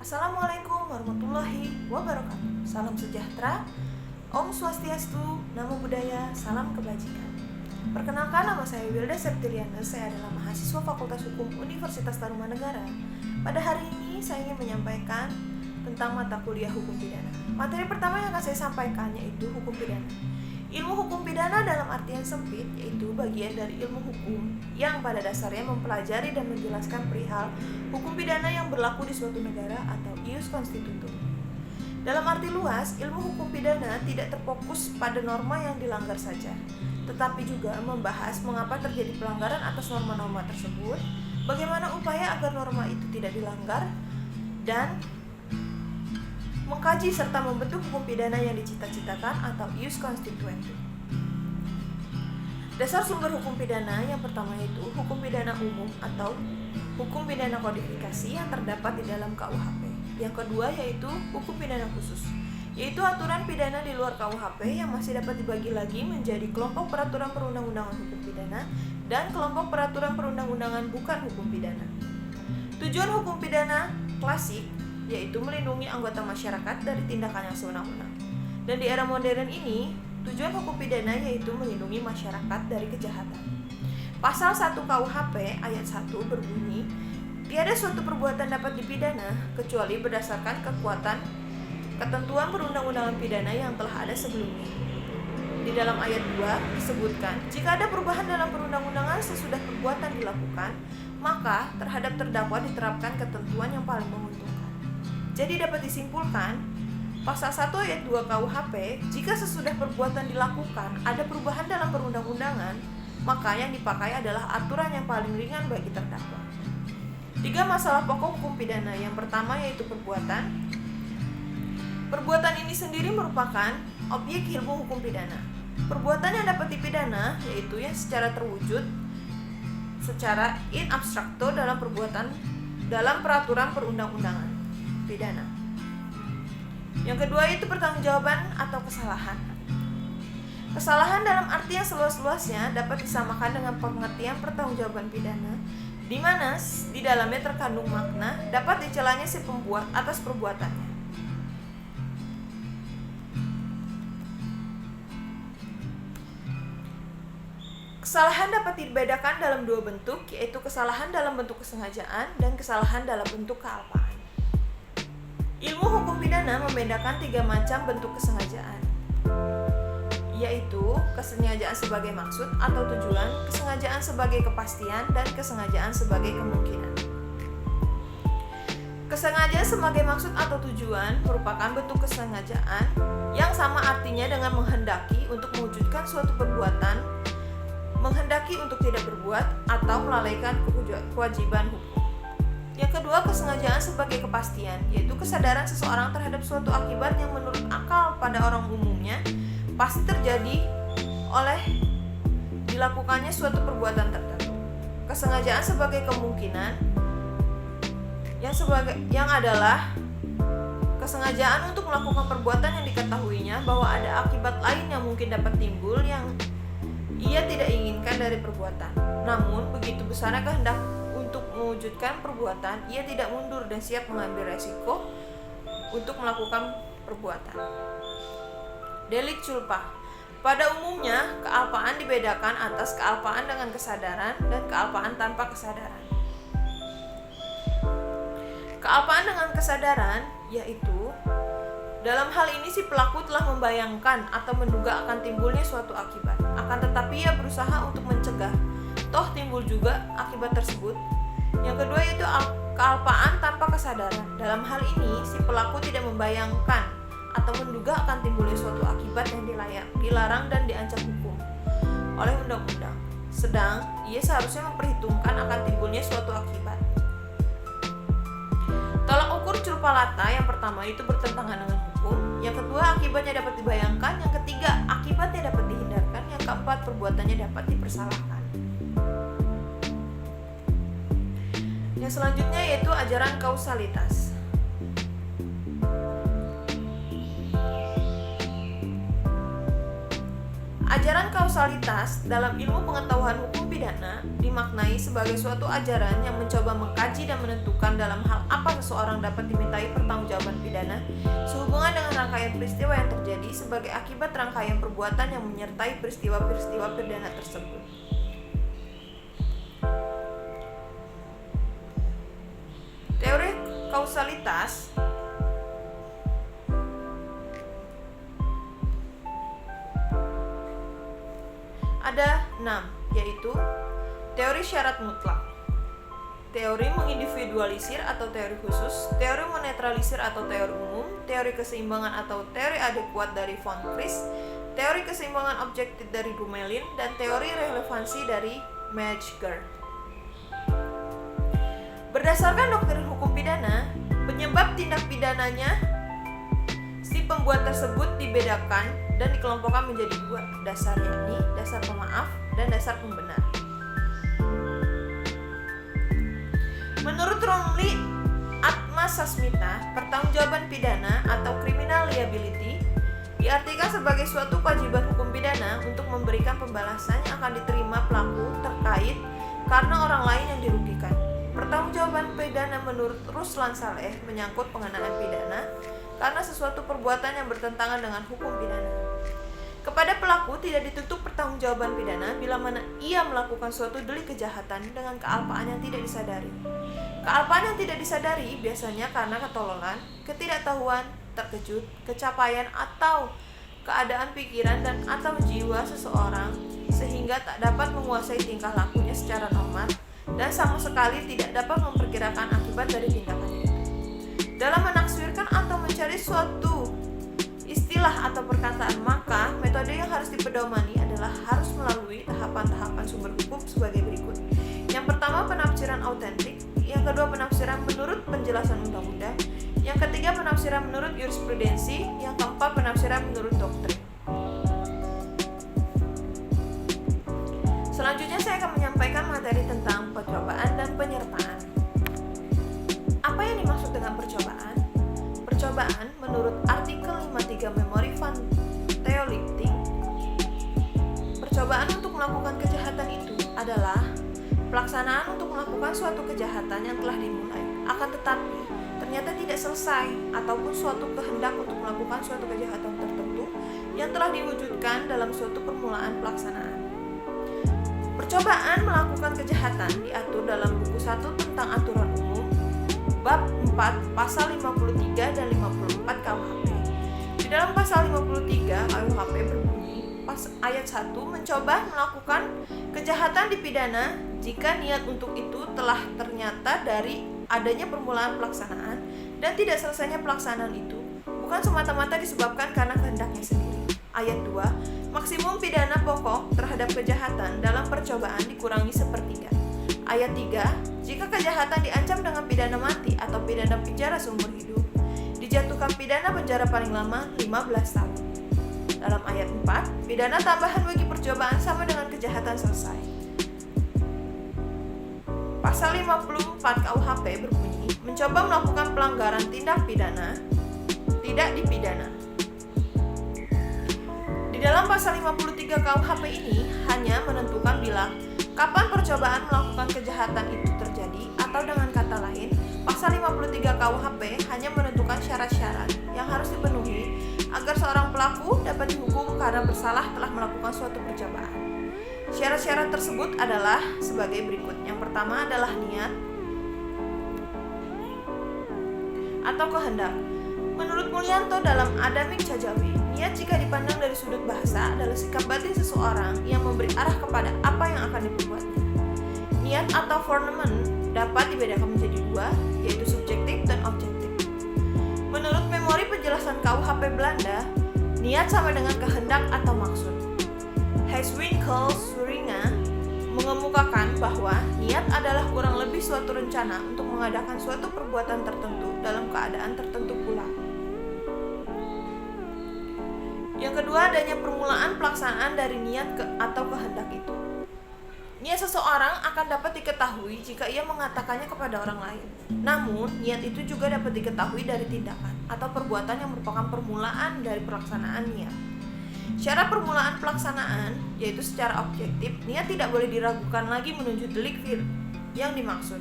Assalamualaikum warahmatullahi wabarakatuh. Salam sejahtera, Om Swastiastu, Namo Buddhaya, salam kebajikan. Perkenalkan, nama saya Wilda Septiliana. Saya adalah mahasiswa Fakultas Hukum Universitas Tarumanegara. Pada hari ini saya ingin menyampaikan tentang mata kuliah hukum pidana. Materi pertama yang akan saya sampaikan yaitu hukum pidana. Ilmu hukum pidana dalam artian sempit yaitu bagian dari ilmu hukum yang pada dasarnya mempelajari dan menjelaskan perihal hukum pidana yang berlaku di suatu negara atau ius constitutum. Dalam arti luas, ilmu hukum pidana tidak terfokus pada norma yang dilanggar saja, tetapi juga membahas mengapa terjadi pelanggaran atas norma-norma tersebut, bagaimana upaya agar norma itu tidak dilanggar, dan mengkaji serta membentuk hukum pidana yang dicita-citakan atau ius constituendum. Dasar sumber hukum pidana yang pertama yaitu hukum pidana umum atau hukum pidana kodifikasi yang terdapat di dalam KUHP. Yang kedua yaitu hukum pidana khusus, yaitu aturan pidana di luar KUHP yang masih dapat dibagi lagi menjadi kelompok peraturan perundang-undangan hukum pidana dan kelompok peraturan perundang-undangan bukan hukum pidana. Tujuan hukum pidana klasik yaitu melindungi anggota masyarakat dari tindakan yang sewenang-wenang. Dan di era modern ini, tujuan hukum pidana yaitu melindungi masyarakat dari kejahatan. Pasal 1 KUHP ayat 1 berbunyi, tiada suatu perbuatan dapat dipidana kecuali berdasarkan ketentuan perundang-undangan pidana yang telah ada sebelumnya. Di dalam ayat 2 disebutkan, jika ada perubahan dalam perundang-undangan sesudah perbuatan dilakukan, maka terhadap terdakwa diterapkan ketentuan yang paling menguntungkan. Jadi dapat disimpulkan, pasal 1 ayat 2 KUHP, jika sesudah perbuatan dilakukan ada perubahan dalam perundang-undangan, maka yang dipakai adalah aturan yang paling ringan bagi terdakwa. 3 masalah pokok hukum pidana. Yang pertama yaitu perbuatan. Perbuatan ini sendiri merupakan objek ilmu hukum pidana. Perbuatan yang dapat dipidana yaitu yang secara terwujud secara in abstracto dalam peraturan perundang-undangan pidana. Yang kedua itu pertanggungjawaban atau kesalahan. Kesalahan dalam arti yang seluas-luasnya dapat disamakan dengan pengertian pertanggungjawaban pidana, di mana di dalamnya terkandung makna dapat dicelanya si pembuat atas perbuatannya. Kesalahan dapat dibedakan dalam dua bentuk, yaitu kesalahan dalam bentuk kesengajaan dan kesalahan dalam bentuk kealpaan. Ilmu hukum pidana membedakan 3 macam bentuk kesengajaan, yaitu kesengajaan sebagai maksud atau tujuan, kesengajaan sebagai kepastian, dan kesengajaan sebagai kemungkinan. Kesengajaan sebagai maksud atau tujuan merupakan bentuk kesengajaan yang sama artinya dengan menghendaki untuk mewujudkan suatu perbuatan, menghendaki untuk tidak berbuat, atau melalaikan kewajiban hukum. Yang kedua, kesengajaan sebagai kepastian, yaitu kesadaran seseorang terhadap suatu akibat yang menurut akal pada orang umumnya pasti terjadi oleh dilakukannya suatu perbuatan tertentu. Kesengajaan sebagai kemungkinan yang adalah kesengajaan untuk melakukan perbuatan yang diketahuinya bahwa ada akibat lain yang mungkin dapat timbul yang ia tidak inginkan dari perbuatan. Namun begitu besarnya kehendak untuk mewujudkan perbuatan, ia tidak mundur dan siap mengambil resiko untuk melakukan perbuatan. Delik culpa. Pada umumnya, kealpaan dibedakan atas kealpaan dengan kesadaran dan kealpaan tanpa kesadaran. Kealpaan dengan kesadaran yaitu dalam hal ini si pelaku telah membayangkan atau menduga akan timbulnya suatu akibat, akan tetapi ia berusaha untuk mencegah toh timbul juga akibat tersebut. Yang kedua yaitu kealpaan tanpa kesadaran. Dalam hal ini si pelaku tidak membayangkan atau menduga akan timbulnya suatu akibat yang dilarang dan diancam hukum oleh undang-undang, sedang ia seharusnya memperhitungkan akan timbulnya suatu akibat. Tolak ukur culpalata yang pertama itu bertentangan dengan hukum, yang kedua akibatnya dapat dibayangkan, yang ketiga akibatnya dapat dihindarkan, yang keempat perbuatannya dapat dipersalahkan. Yang selanjutnya yaitu ajaran kausalitas. Ajaran kausalitas dalam ilmu pengetahuan hukum pidana dimaknai sebagai suatu ajaran yang mencoba mengkaji dan menentukan dalam hal apa seseorang dapat dimintai pertanggungjawaban pidana sehubungan dengan rangkaian peristiwa yang terjadi sebagai akibat rangkaian perbuatan yang menyertai peristiwa-peristiwa pidana tersebut. Teori kausalitas ada 6, yaitu teori syarat mutlak, teori mengindividualisir atau teori khusus, teori menetralisir atau teori umum, teori keseimbangan atau teori adekuat dari von Fries, teori keseimbangan objektif dari Dumoulin, dan teori relevansi dari Metzger. Berdasarkan doktrin hukum pidana, penyebab tindak pidananya si pembuat tersebut dibedakan dan dikelompokkan menjadi 2 dasar, yakni dasar pemaaf dan dasar pembenar. Menurut Romli Atma Sasmita, pertanggungjawaban pidana atau criminal liability diartikan sebagai suatu kewajiban hukum pidana untuk memberikan pembalasan yang akan diterima pelaku terkait karena orang lain yang dirugikan. Pertanggungjawaban pidana menurut Ruslan Saleh menyangkut pengenaan pidana karena sesuatu perbuatan yang bertentangan dengan hukum pidana. Kepada pelaku tidak dituntut pertanggungjawaban pidana bila mana ia melakukan suatu delik kejahatan dengan kealpaan yang tidak disadari. Kealpaan yang tidak disadari biasanya karena ketololan, ketidaktahuan, terkejut, kecapaian atau keadaan pikiran dan atau jiwa seseorang sehingga tak dapat menguasai tingkah lakunya secara normal dan sama sekali tidak dapat memperkirakan akibat dari tindakannya itu. Dalam menaksirkan atau mencari suatu istilah atau perkataan, maka metode yang harus dipedomani adalah harus melalui tahapan-tahapan sumber hukum sebagai berikut. Yang pertama, penafsiran autentik. Yang kedua, penafsiran menurut penjelasan undang-undang. Yang ketiga, penafsiran menurut jurisprudensi. Yang keempat, penafsiran menurut doktrin. Selanjutnya saya akan menyampaikan materi tentang percobaan dan penyertaan. Apa yang dimaksud dengan percobaan? Percobaan menurut artikel 53 Memori van Theolichting, percobaan untuk melakukan kejahatan itu adalah pelaksanaan untuk melakukan suatu kejahatan yang telah dimulai, akan tetapi ternyata tidak selesai, ataupun suatu kehendak untuk melakukan suatu kejahatan tertentu yang telah diwujudkan dalam suatu permulaan pelaksanaan. Percobaan melakukan kejahatan diatur dalam buku 1 tentang aturan umum, bab 4, pasal 53 dan 54 KUHP. Di dalam pasal 53 KUHP berbunyi, ayat 1 mencoba melakukan kejahatan dipidana jika niat untuk itu telah ternyata dari adanya permulaan pelaksanaan dan tidak selesainya pelaksanaan itu bukan semata-mata disebabkan karena kehendaknya sendiri. Ayat 2, maksimum pidana pokok terhadap kejahatan dalam percobaan dikurangi sepertiga. Ayat 3, jika kejahatan diancam dengan pidana mati atau pidana penjara seumur hidup, dijatuhkan pidana penjara paling lama 15 tahun. Dalam ayat 4, pidana tambahan bagi percobaan sama dengan kejahatan selesai. Pasal 54 KUHP berbunyi, mencoba melakukan pelanggaran tindak pidana, tidak dipidana. Di dalam pasal 53 KUHP ini hanya menentukan bila kapan percobaan melakukan kejahatan itu terjadi, atau dengan kata lain, pasal 53 KUHP hanya menentukan syarat-syarat yang harus dipenuhi agar seorang pelaku dapat dihukum karena bersalah telah melakukan suatu percobaan. Syarat-syarat tersebut adalah sebagai berikut. Yang pertama adalah niat atau kehendak. Menurut Mulyanto dalam Adamik Cajawi, niat jika dipandang dari sudut bahasa adalah sikap batin seseorang yang memberi arah kepada apa yang akan diperbuatnya. Niat atau voornemen dapat dibedakan menjadi 2, yaitu subjektif dan objektif. Menurut memori penjelasan KUHP Belanda, niat sama dengan kehendak atau maksud. Heiswinkel Suringa mengemukakan bahwa niat adalah kurang lebih suatu rencana untuk mengadakan suatu perbuatan tertentu dalam keadaan tertentu pula. Yang kedua, adanya permulaan pelaksanaan dari niat atau kehendak itu. Niat seseorang akan dapat diketahui jika ia mengatakannya kepada orang lain. Namun, niat itu juga dapat diketahui dari tindakan atau perbuatan yang merupakan permulaan dari pelaksanaan niat. Syarat permulaan pelaksanaan yaitu secara objektif, niat tidak boleh diragukan lagi menuju delik yang dimaksud.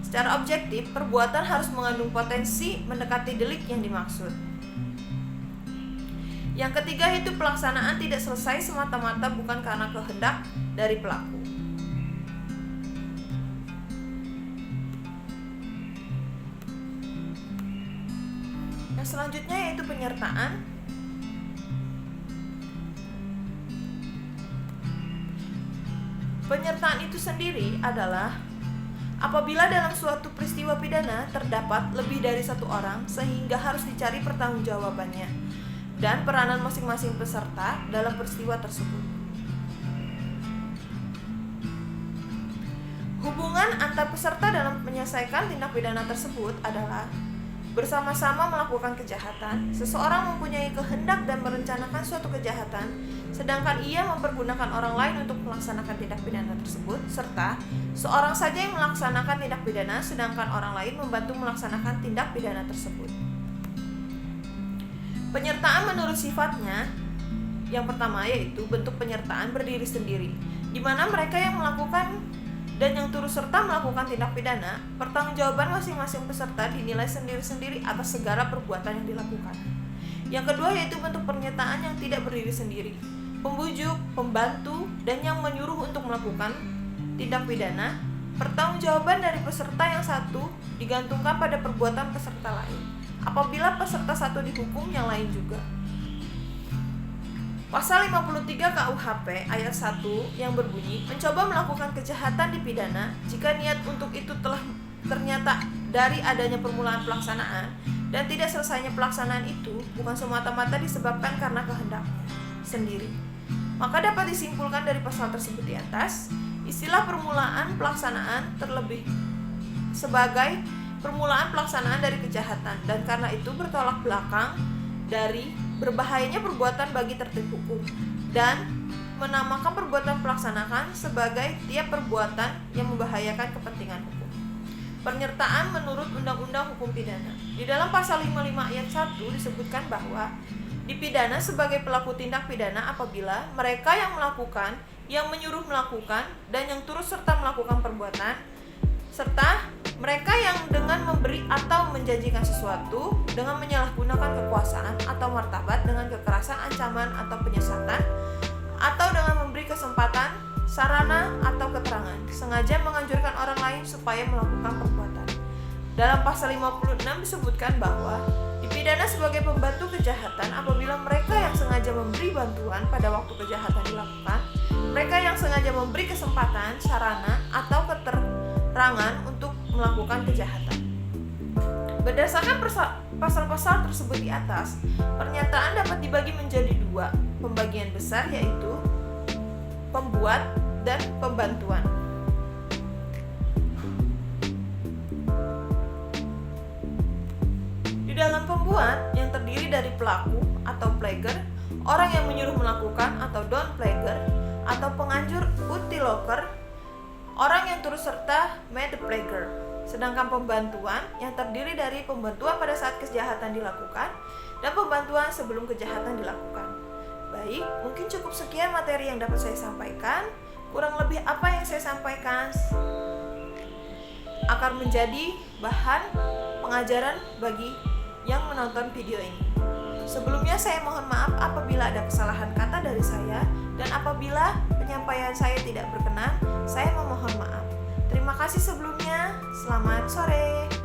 Secara objektif, perbuatan harus mengandung potensi mendekati delik yang dimaksud. Yang ketiga yaitu pelaksanaan tidak selesai semata-mata bukan karena kehendak dari pelaku. Yang selanjutnya yaitu penyertaan. Penyertaan itu sendiri adalah apabila dalam suatu peristiwa pidana terdapat lebih dari satu orang sehingga harus dicari pertanggungjawabannya dan peranan masing-masing peserta dalam peristiwa tersebut. Hubungan antar peserta dalam menyelesaikan tindak pidana tersebut adalah bersama-sama melakukan kejahatan. Seseorang mempunyai kehendak dan merencanakan suatu kejahatan, sedangkan ia mempergunakan orang lain untuk melaksanakan tindak pidana tersebut, serta seorang saja yang melaksanakan tindak pidana, sedangkan orang lain membantu melaksanakan tindak pidana tersebut. Penyertaan menurut sifatnya, yang pertama yaitu bentuk penyertaan berdiri sendiri, di mana mereka yang melakukan dan yang turut serta melakukan tindak pidana, pertanggungjawaban masing-masing peserta dinilai sendiri-sendiri atas segala perbuatan yang dilakukan. Yang kedua yaitu bentuk pernyataan yang tidak berdiri sendiri, pembujuk, pembantu, dan yang menyuruh untuk melakukan tindak pidana. Pertanggungjawaban dari peserta yang satu digantungkan pada perbuatan peserta lain. Apabila peserta satu dihukum, yang lain juga. Pasal 53 KUHP ayat 1 yang berbunyi mencoba melakukan kejahatan dipidana jika niat untuk itu telah ternyata dari adanya permulaan pelaksanaan dan tidak selesainya pelaksanaan itu bukan semata-mata disebabkan karena kehendak sendiri. Maka dapat disimpulkan dari pasal tersebut di atas, istilah permulaan pelaksanaan terlebih sebagai permulaan pelaksanaan dari kejahatan dan karena itu bertolak belakang dari berbahayanya perbuatan bagi tertib hukum dan menamakan perbuatan pelaksanaan sebagai tiap perbuatan yang membahayakan kepentingan hukum. Penyertaan menurut Undang-Undang Hukum Pidana. Di dalam pasal 55 ayat 1 disebutkan bahwa dipidana sebagai pelaku tindak pidana apabila mereka yang melakukan, yang menyuruh melakukan, dan yang turut serta melakukan perbuatan, serta mereka yang dengan memberi atau menjanjikan sesuatu dengan menyalahgunakan kekuasaan atau martabat dengan kekerasan, ancaman, atau penyesatan, atau dengan memberi kesempatan, sarana, atau keterangan, sengaja menganjurkan orang lain supaya melakukan perbuatan. Dalam pasal 56 disebutkan bahwa dipidana sebagai pembantu kejahatan apabila mereka yang sengaja memberi bantuan pada waktu kejahatan dilakukan, mereka yang sengaja memberi kesempatan, sarana, atau keterangan untuk melakukan kejahatan. Berdasarkan pasal-pasal tersebut di atas, pernyataan dapat dibagi menjadi dua pembagian besar yaitu pembuat dan pembantuan. Di dalam pembuat yang terdiri dari pelaku atau plager, orang yang menyuruh melakukan atau downplager, atau penganjur utiloker, orang yang turut serta made-plager. Sedangkan pembantuan yang terdiri dari pembantuan pada saat kejahatan dilakukan dan pembantuan sebelum kejahatan dilakukan. Baik, mungkin cukup sekian materi yang dapat saya sampaikan. Kurang lebih apa yang saya sampaikan akan menjadi bahan pengajaran bagi yang menonton video ini. Sebelumnya saya mohon maaf apabila ada kesalahan kata dari saya dan apabila penyampaian saya tidak berkenan, saya memohon maaf. Terima kasih sebelumnya. Selamat sore.